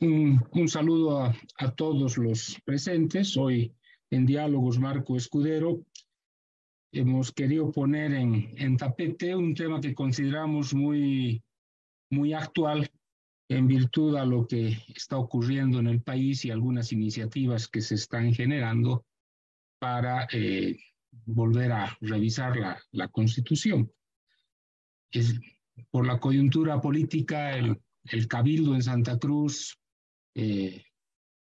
Un saludo a todos los presentes. Hoy en Diálogos Marco Escudero hemos querido poner en tapete un tema que consideramos muy actual en virtud a lo que está ocurriendo en el país y algunas iniciativas que se están generando para volver a revisar la Constitución. Por la coyuntura política, el Cabildo en Santa Cruz,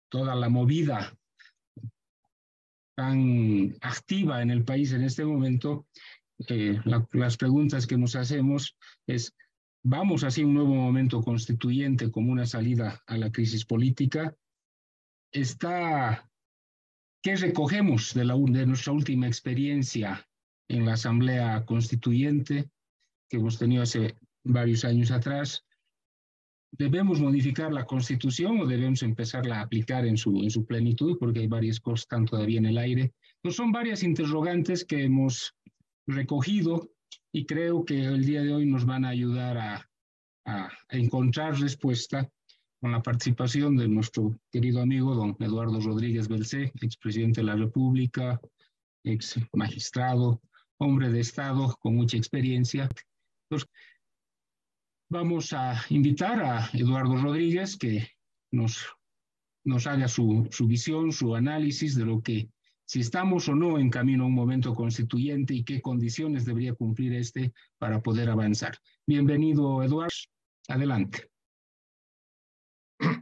toda la movida tan activa en el país en este momento, las preguntas que nos hacemos es, ¿vamos hacia un nuevo momento constituyente como una salida a la crisis política? ¿Qué recogemos de nuestra última experiencia en la Asamblea Constituyente que hemos tenido hace varios años atrás? ¿Debemos modificar la Constitución o debemos empezarla a aplicar en su plenitud? Porque hay varias cosas que están todavía en el aire. Entonces son varias interrogantes que hemos recogido y creo que el día de hoy nos van a ayudar a encontrar respuesta con la participación de nuestro querido amigo don Eduardo Rodríguez Belcé, expresidente de la República, ex magistrado, hombre de Estado con mucha experiencia. Entonces, vamos a invitar a Eduardo Rodríguez que nos haga su visión, su análisis de lo que, si estamos o no en camino a un momento constituyente y qué condiciones debería cumplir para poder avanzar. Bienvenido, Eduardo. Adelante.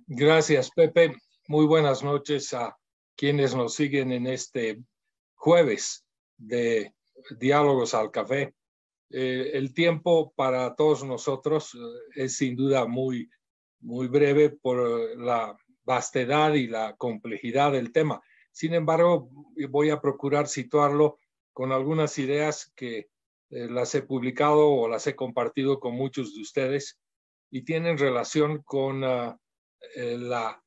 Gracias, Pepe. Muy buenas noches a quienes nos siguen en este jueves de Diálogos al Café. El tiempo para todos nosotros es sin duda muy breve por la vastedad y la complejidad del tema. Sin embargo, voy a procurar situarlo con algunas ideas que las he publicado o las he compartido con muchos de ustedes y tienen relación con la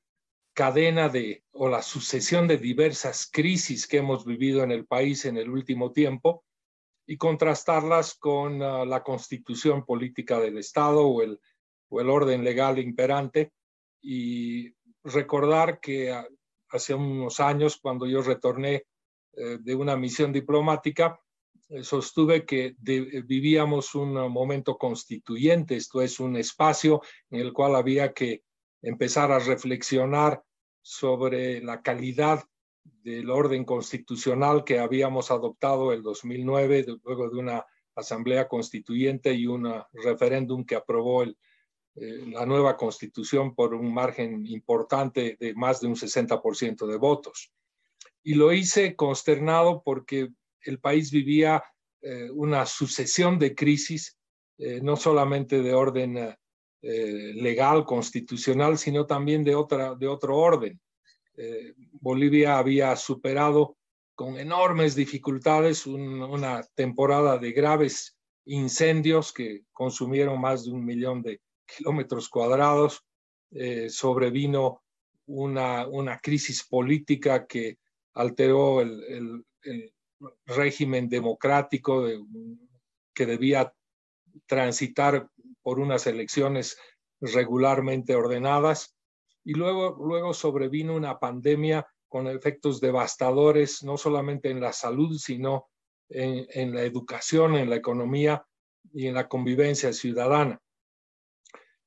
cadena o la sucesión de diversas crisis que hemos vivido en el país en el último tiempo y contrastarlas con la constitución política del Estado o el orden legal imperante, y recordar que hace unos años, cuando yo retorné de una misión diplomática, sostuve que vivíamos un momento constituyente, esto es un espacio en el cual había que empezar a reflexionar sobre la calidad del orden constitucional que habíamos adoptado el 2009, luego de una asamblea constituyente y un referéndum que aprobó la nueva constitución por un margen importante de más de un 60% de votos. Y lo hice consternado porque el país vivía una sucesión de crisis, no solamente de orden legal, constitucional, sino también de otro orden. Bolivia había superado con enormes dificultades una temporada de graves incendios que consumieron más de 1 millón de kilómetros cuadrados. Sobrevino una crisis política que alteró el régimen democrático que debía transitar por unas elecciones regularmente ordenadas. Y luego sobrevino una pandemia con efectos devastadores, no solamente en la salud, sino en la educación, en la economía y en la convivencia ciudadana.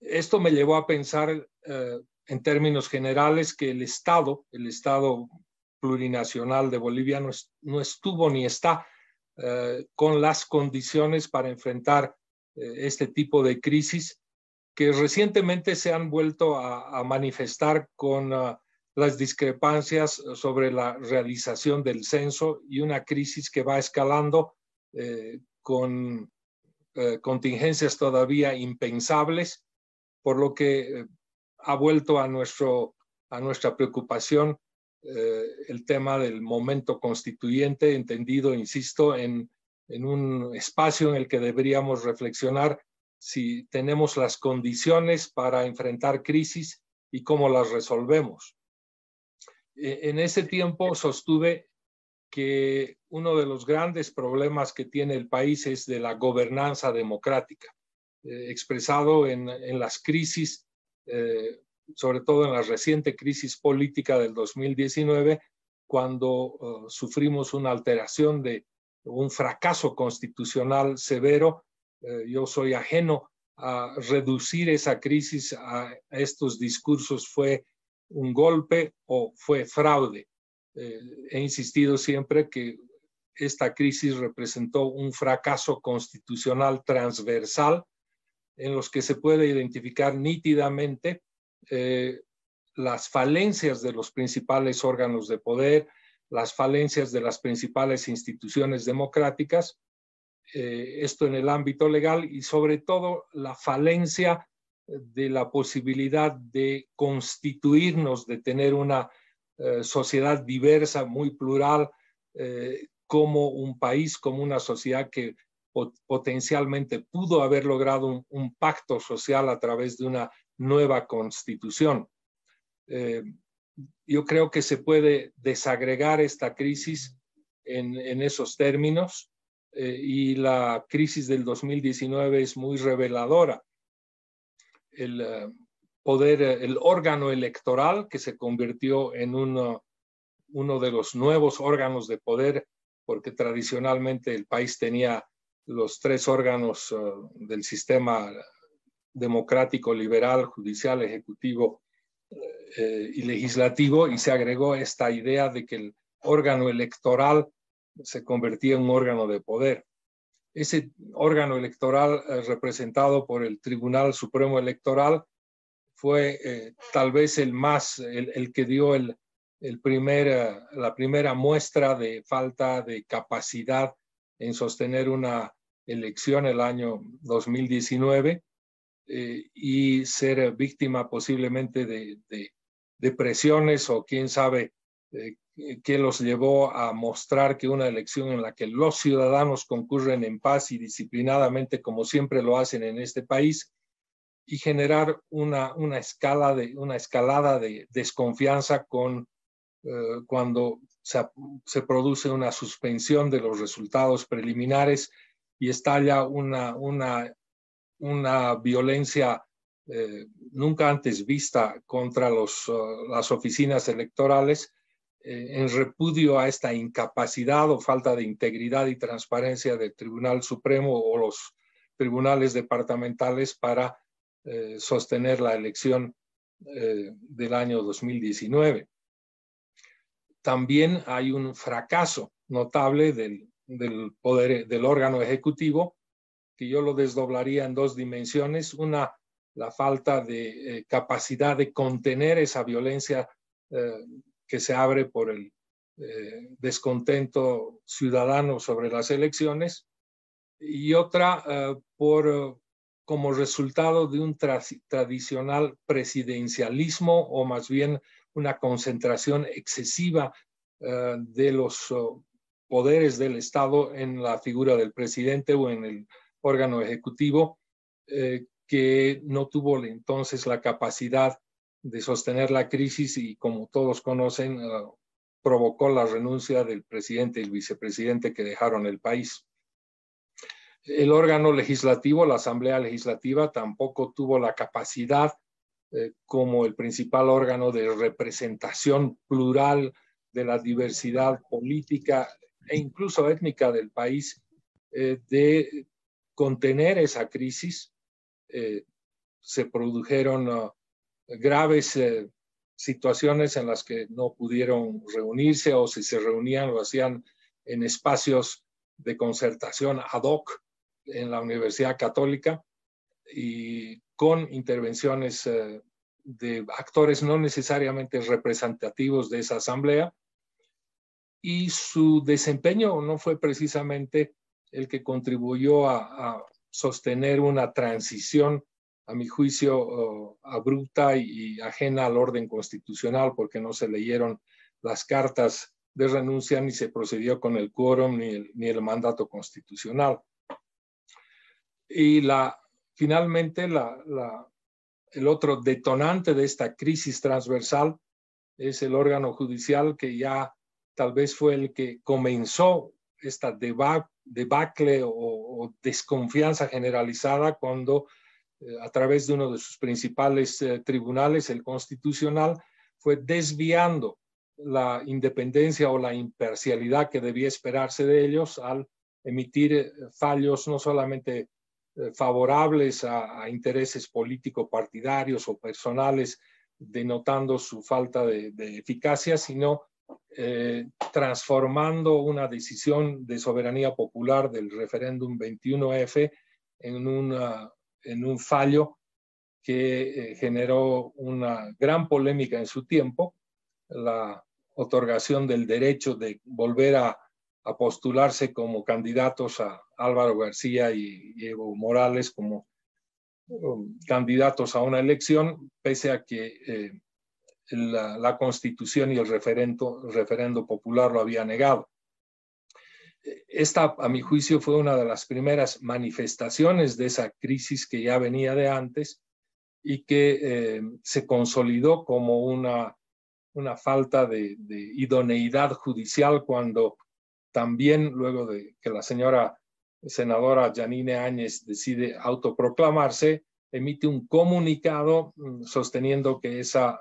Esto me llevó a pensar en términos generales que el Estado plurinacional de Bolivia no estuvo ni está con las condiciones para enfrentar este tipo de crisis que recientemente se han vuelto a manifestar con las discrepancias sobre la realización del censo y una crisis que va escalando con contingencias todavía impensables, por lo que ha vuelto a nuestra preocupación el tema del momento constituyente, entendido, insisto, en un espacio en el que deberíamos reflexionar si tenemos las condiciones para enfrentar crisis y cómo las resolvemos. En ese tiempo sostuve que uno de los grandes problemas que tiene el país es de la gobernanza democrática, expresado en las crisis sobre todo en la reciente crisis política del 2019, cuando sufrimos una alteración de un fracaso constitucional severo. Yo soy ajeno a reducir esa crisis a estos discursos, fue un golpe o fue fraude. He insistido siempre que esta crisis representó un fracaso constitucional transversal en los que se puede identificar nítidamente las falencias de los principales órganos de poder, las falencias de las principales instituciones democráticas, esto en el ámbito legal, y sobre todo la falencia de la posibilidad de constituirnos, de tener una sociedad diversa, muy plural, como un país, como una sociedad que potencialmente pudo haber logrado un pacto social a través de una nueva constitución. Yo creo que se puede desagregar esta crisis en esos términos, y la crisis del 2019 es muy reveladora. El órgano electoral, que se convirtió en uno de los nuevos órganos de poder, porque tradicionalmente el país tenía los tres órganos del sistema democrático, liberal, judicial, ejecutivo y legislativo, y se agregó esta idea de que el órgano electoral se convertía en un órgano de poder. Ese órgano electoral representado por el Tribunal Supremo Electoral fue tal vez el que dio la primera muestra de falta de capacidad en sostener una elección el año 2019, y ser víctima posiblemente de presiones, o quién sabe qué los llevó a mostrar que una elección en la que los ciudadanos concurren en paz y disciplinadamente, como siempre lo hacen en este país, y generar una escalada de desconfianza cuando se produce una suspensión de los resultados preliminares y estalla una violencia nunca antes vista contra las oficinas electorales, en repudio a esta incapacidad o falta de integridad y transparencia del Tribunal Supremo o los tribunales departamentales para sostener la elección del año 2019. También hay un fracaso notable del poder, del órgano ejecutivo, que yo lo desdoblaría en dos dimensiones. Una, la falta de capacidad de contener esa violencia que se abre por el descontento ciudadano sobre las elecciones, y otra como resultado de un tradicional presidencialismo, o más bien una concentración excesiva de los poderes del Estado en la figura del presidente o en el órgano ejecutivo, que no tuvo entonces la capacidad de sostener la crisis y, como todos conocen, provocó la renuncia del presidente y el vicepresidente, que dejaron el país. El órgano legislativo, la Asamblea Legislativa, tampoco tuvo la capacidad como el principal órgano de representación plural de la diversidad política e incluso étnica del país, de contener esa crisis. Se produjeron graves situaciones en las que no pudieron reunirse, o si se reunían lo hacían en espacios de concertación ad hoc en la Universidad Católica, y con intervenciones de actores no necesariamente representativos de esa asamblea, y su desempeño no fue precisamente el que contribuyó a sostener una transición, a mi juicio, abrupta y ajena al orden constitucional, porque no se leyeron las cartas de renuncia, ni se procedió con el quórum, ni el mandato constitucional. Y finalmente, el otro detonante de esta crisis transversal es el órgano judicial, que ya tal vez fue el que comenzó esta debacle o desconfianza generalizada, cuando a través de uno de sus principales tribunales, el Constitucional, fue desviando la independencia o la imparcialidad que debía esperarse de ellos al emitir fallos no solamente favorables a intereses político-partidarios o personales, denotando su falta de eficacia, sino transformando una decisión de soberanía popular del referéndum 21F en un fallo que generó una gran polémica en su tiempo, la otorgación del derecho de volver a postularse como candidatos a Álvaro García y Evo Morales como candidatos a una elección, pese a que la Constitución y el referendo popular lo había negado. Esta, a mi juicio, fue una de las primeras manifestaciones de esa crisis que ya venía de antes y que se consolidó como una falta de idoneidad judicial, cuando también, luego de que la señora senadora Yanine Áñez decide autoproclamarse, emite un comunicado sosteniendo que esa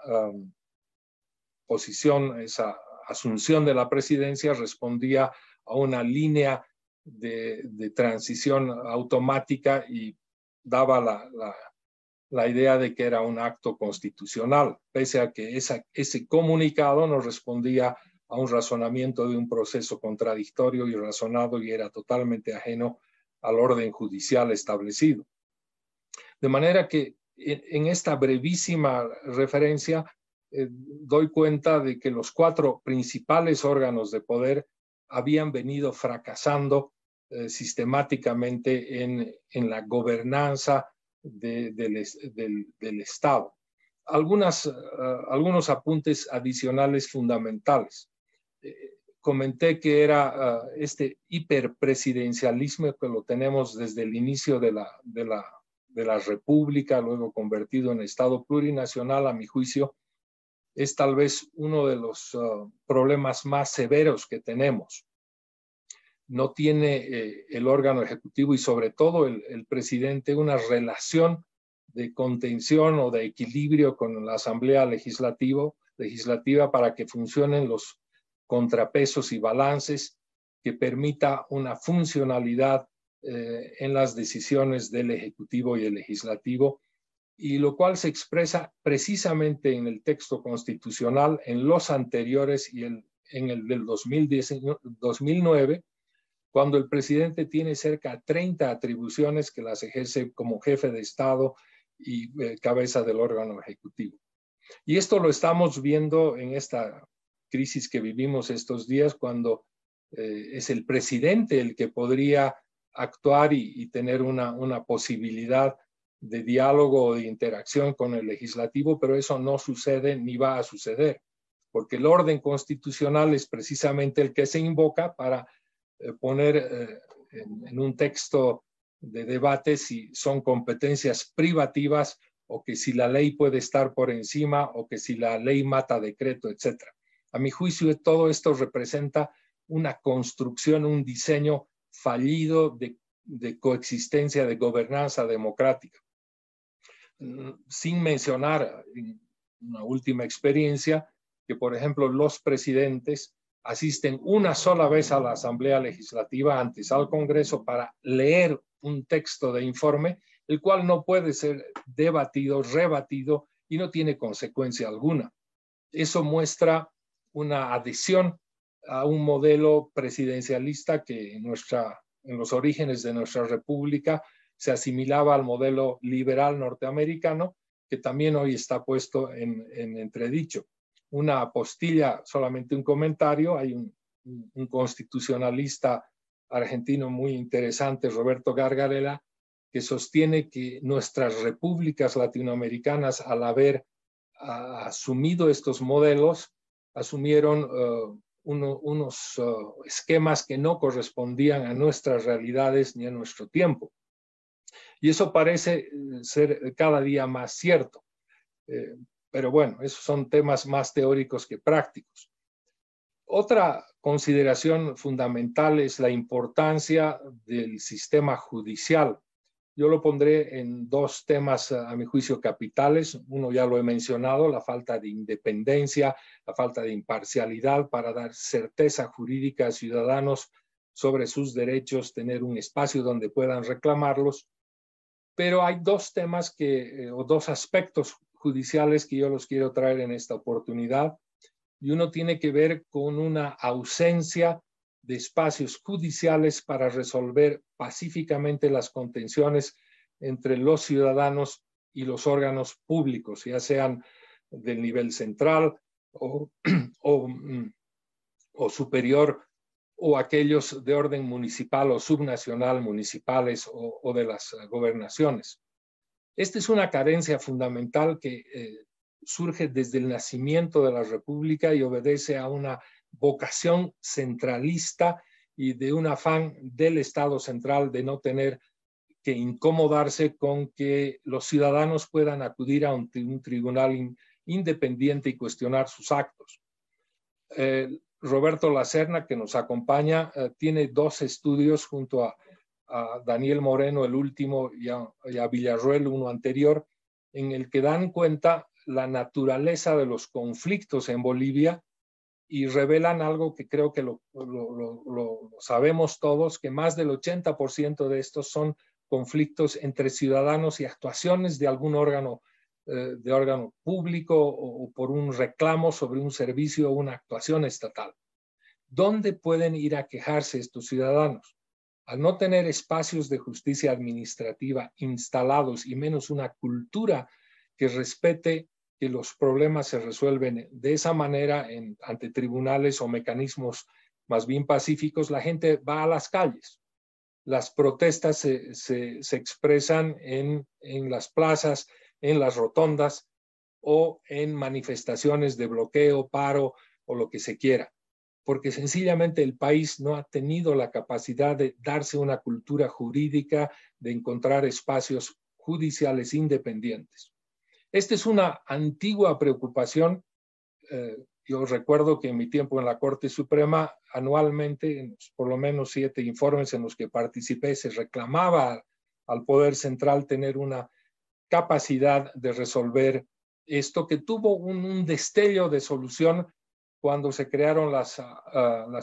posición, esa asunción de la presidencia respondía a una línea de transición automática y daba la idea de que era un acto constitucional, pese a que ese comunicado no respondía a un razonamiento de un proceso contradictorio y razonado y era totalmente ajeno al orden judicial establecido. De manera que en esta brevísima referencia doy cuenta de que los 4 principales órganos de poder habían venido fracasando sistemáticamente en la gobernanza del Estado. Algunos apuntes adicionales fundamentales. Comenté que era este hiperpresidencialismo que lo tenemos desde el inicio de la República, luego convertido en Estado plurinacional, a mi juicio, es tal vez uno de los problemas más severos que tenemos. No tiene el órgano ejecutivo y sobre todo el presidente una relación de contención o de equilibrio con la Asamblea Legislativa para que funcionen los contrapesos y balances que permita una funcionalidad en las decisiones del Ejecutivo y el Legislativo, y lo cual se expresa precisamente en el texto constitucional, en los anteriores y en el del 2009, cuando el presidente tiene cerca de 30 atribuciones que las ejerce como jefe de Estado y cabeza del órgano ejecutivo. Y esto lo estamos viendo en esta crisis que vivimos estos días, cuando es el presidente el que podría actuar y tener una posibilidad de diálogo o de interacción con el legislativo, pero eso no sucede ni va a suceder, porque el orden constitucional es precisamente el que se invoca para poner en un texto de debate si son competencias privativas o que si la ley puede estar por encima o que si la ley mata decreto, etc. A mi juicio, todo esto representa una construcción, un diseño fallido de coexistencia, de gobernanza democrática. Sin mencionar una última experiencia, que por ejemplo los presidentes asisten una sola vez a la Asamblea Legislativa, antes al Congreso, para leer un texto de informe, el cual no puede ser debatido, rebatido y no tiene consecuencia alguna. Eso muestra una adhesión a un modelo presidencialista que en los orígenes de nuestra república se asimilaba al modelo liberal norteamericano, que también hoy está puesto en entredicho. Una apostilla, solamente un comentario, hay un constitucionalista argentino muy interesante, Roberto Gargarella, que sostiene que nuestras repúblicas latinoamericanas, al haber asumido estos modelos, asumieron unos esquemas que no correspondían a nuestras realidades ni a nuestro tiempo. Y eso parece ser cada día más cierto. Pero bueno, esos son temas más teóricos que prácticos. Otra consideración fundamental es la importancia del sistema judicial Yo lo pondré en dos temas, a mi juicio, capitales. Uno ya lo he mencionado, la falta de independencia, la falta de imparcialidad para dar certeza jurídica a ciudadanos sobre sus derechos, tener un espacio donde puedan reclamarlos. Pero hay dos temas o dos aspectos judiciales que yo los quiero traer en esta oportunidad. Y uno tiene que ver con una ausencia de espacios judiciales para resolver pacíficamente las contenciones entre los ciudadanos y los órganos públicos, ya sean del nivel central o superior, o aquellos de orden municipal o subnacional, municipales o de las gobernaciones. Esta es una carencia fundamental que surge desde el nacimiento de la República y obedece a una vocación centralista y de un afán del Estado central de no tener que incomodarse con que los ciudadanos puedan acudir a un tribunal independiente y cuestionar sus actos. Roberto Lacerna, que nos acompaña, tiene dos estudios junto a Daniel Moreno, el último, y a Villarroel, uno anterior, en el que dan cuenta la naturaleza de los conflictos en Bolivia y revelan algo que creo que lo sabemos todos, que más del 80% de estos son conflictos entre ciudadanos y actuaciones de algún órgano público o por un reclamo sobre un servicio o una actuación estatal. ¿Dónde pueden ir a quejarse estos ciudadanos? Al no tener espacios de justicia administrativa instalados y menos una cultura que respete que los problemas se resuelven de esa manera ante tribunales o mecanismos más bien pacíficos, la gente va a las calles. Las protestas se expresan en las plazas, en las rotondas o en manifestaciones de bloqueo, paro o lo que se quiera, porque sencillamente el país no ha tenido la capacidad de darse una cultura jurídica, de encontrar espacios judiciales independientes. Esta es una antigua preocupación. Yo recuerdo que en mi tiempo en la Corte Suprema, anualmente, por lo menos 7 informes en los que participé, se reclamaba al Poder Central tener una capacidad de resolver esto, que tuvo un destello de solución cuando se crearon las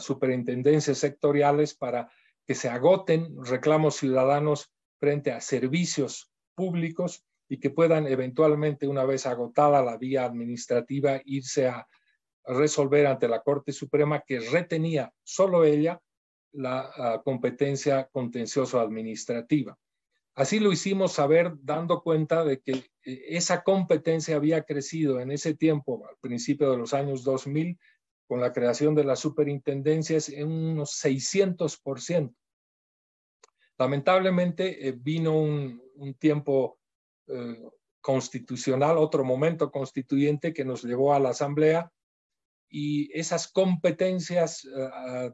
superintendencias sectoriales para que se agoten reclamos ciudadanos frente a servicios públicos y que puedan eventualmente, una vez agotada la vía administrativa, irse a resolver ante la Corte Suprema, que retenía solo ella la competencia contencioso-administrativa. Así lo hicimos saber dando cuenta de que esa competencia había crecido en ese tiempo, al principio de los años 2000, con la creación de las superintendencias, en unos 600%. Lamentablemente vino un tiempo constitucional, otro momento constituyente que nos llevó a la Asamblea, y esas competencias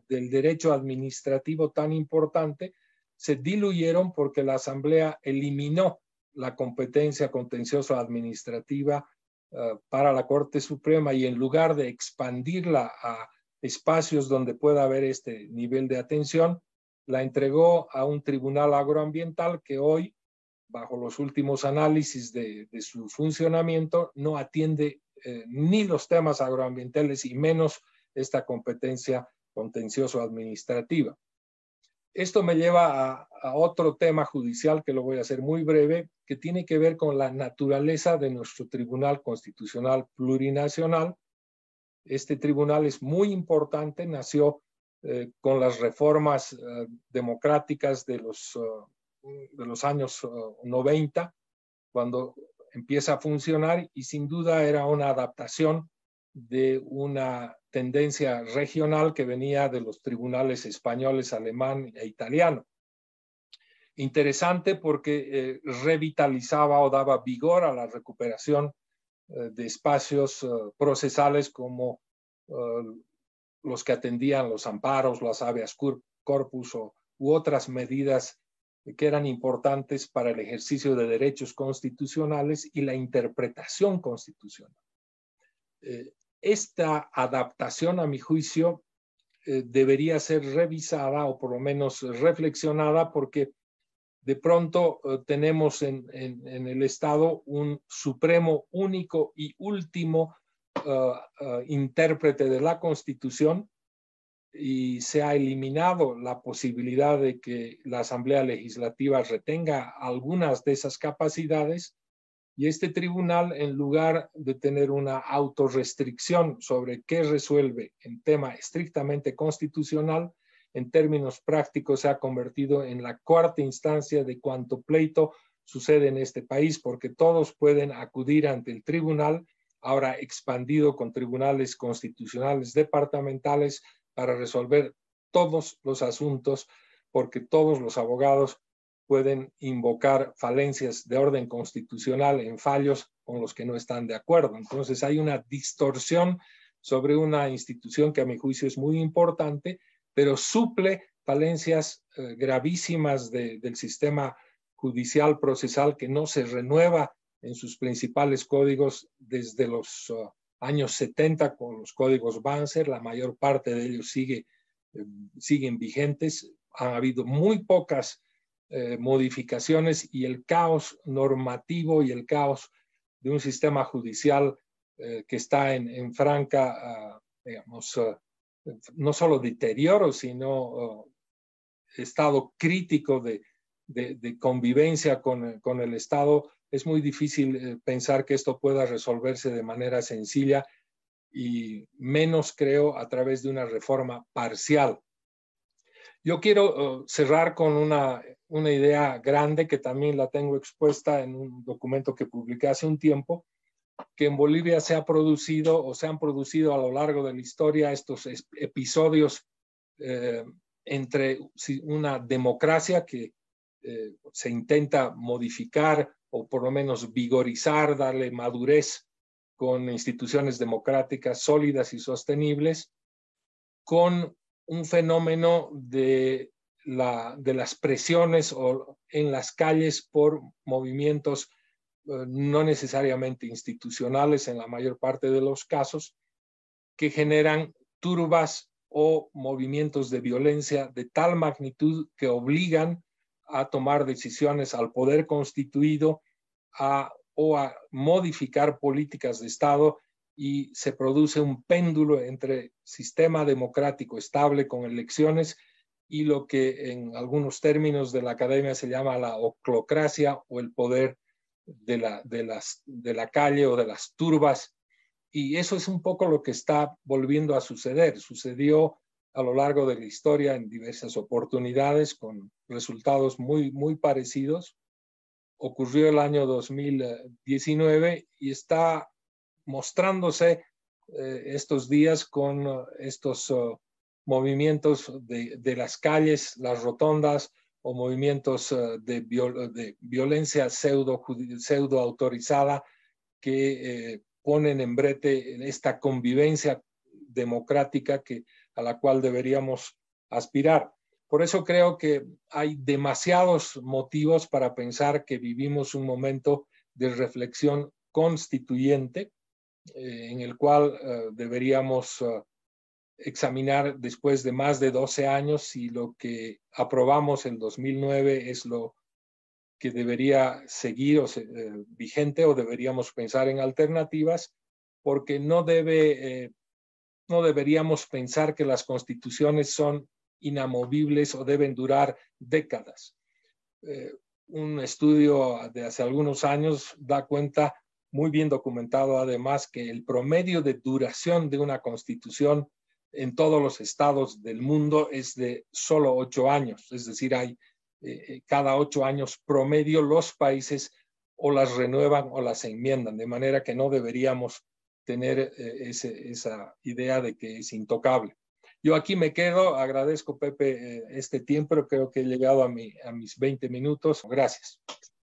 del derecho administrativo tan importante se diluyeron porque la Asamblea eliminó la competencia contencioso-administrativa para la Corte Suprema, y en lugar de expandirla a espacios donde pueda haber este nivel de atención, la entregó a un tribunal agroambiental que hoy, bajo los últimos análisis de su funcionamiento, no atiende ni los temas agroambientales y menos esta competencia contencioso-administrativa. Esto me lleva a otro tema judicial que lo voy a hacer muy breve, que tiene que ver con la naturaleza de nuestro Tribunal Constitucional Plurinacional. Este tribunal es muy importante, nació con las reformas democráticas de los años 90, cuando empieza a funcionar, y sin duda era una adaptación de una tendencia regional que venía de los tribunales españoles, alemán e italiano. Interesante porque revitalizaba o daba vigor a la recuperación de espacios procesales como los que atendían los amparos, los habeas corpus u otras medidas que eran importantes para el ejercicio de derechos constitucionales y la interpretación constitucional. Esta adaptación, a mi juicio, debería ser revisada o por lo menos reflexionada, porque de pronto tenemos en el Estado un supremo, único y último intérprete de la Constitución, y se ha eliminado la posibilidad de que la Asamblea Legislativa retenga algunas de esas capacidades, y este tribunal, en lugar de tener una autorrestricción sobre qué resuelve en tema estrictamente constitucional, en términos prácticos se ha convertido en la cuarta instancia de cuanto pleito sucede en este país, porque todos pueden acudir ante el tribunal, ahora expandido con tribunales constitucionales departamentales, para resolver todos los asuntos, porque todos los abogados pueden invocar falencias de orden constitucional en fallos con los que no están de acuerdo. Entonces hay una distorsión sobre una institución que a mi juicio es muy importante, pero suple falencias gravísimas del sistema judicial procesal, que no se renueva en sus principales códigos desde los años 70 con los códigos Banzer. La mayor parte de ellos siguen vigentes. Han habido muy pocas modificaciones, y el caos normativo y el caos de un sistema judicial que está en franca, digamos, no solo deterioro, sino estado crítico de convivencia con el Estado. Es muy difícil pensar que esto pueda resolverse de manera sencilla, y menos, creo, a través de una reforma parcial. Yo quiero cerrar con una idea grande que también la tengo expuesta en un documento que publiqué hace un tiempo, que en Bolivia se han producido a lo largo de la historia estos episodios entre una democracia que se intenta modificar o por lo menos vigorizar, darle madurez con instituciones democráticas sólidas y sostenibles, con un fenómeno de las presiones en las calles por movimientos no necesariamente institucionales en la mayor parte de los casos, que generan turbas o movimientos de violencia de tal magnitud que obligan a tomar decisiones al poder constituido o a modificar políticas de Estado, y se produce un péndulo entre sistema democrático estable con elecciones y lo que en algunos términos de la academia se llama la oclocracia, o el poder de la calle o de las turbas. Y eso es un poco lo que está volviendo a suceder. Sucedió a lo largo de la historia en diversas oportunidades con resultados muy, muy parecidos. Ocurrió el año 2019 y está mostrándose estos días con estos movimientos de las calles, las rotondas, o movimientos de violencia pseudo autorizada, que ponen en brete esta convivencia democrática a la cual deberíamos aspirar. Por eso creo que hay demasiados motivos para pensar que vivimos un momento de reflexión constituyente, en el cual deberíamos examinar después de más de 12 años si lo que aprobamos en 2009 es lo que debería seguir vigente, o deberíamos pensar en alternativas, porque no deberíamos pensar que las constituciones son inamovibles o deben durar décadas. Un estudio de hace algunos años da cuenta, muy bien documentado además, que el promedio de duración de una constitución en todos los estados del mundo es de solo 8 años. Es decir, cada 8 años promedio los países o las renuevan o las enmiendan, de manera que no deberíamos tener esa idea de que es intocable. Yo aquí me quedo, agradezco, Pepe, este tiempo, pero creo que he llegado a mis 20 minutos. Gracias.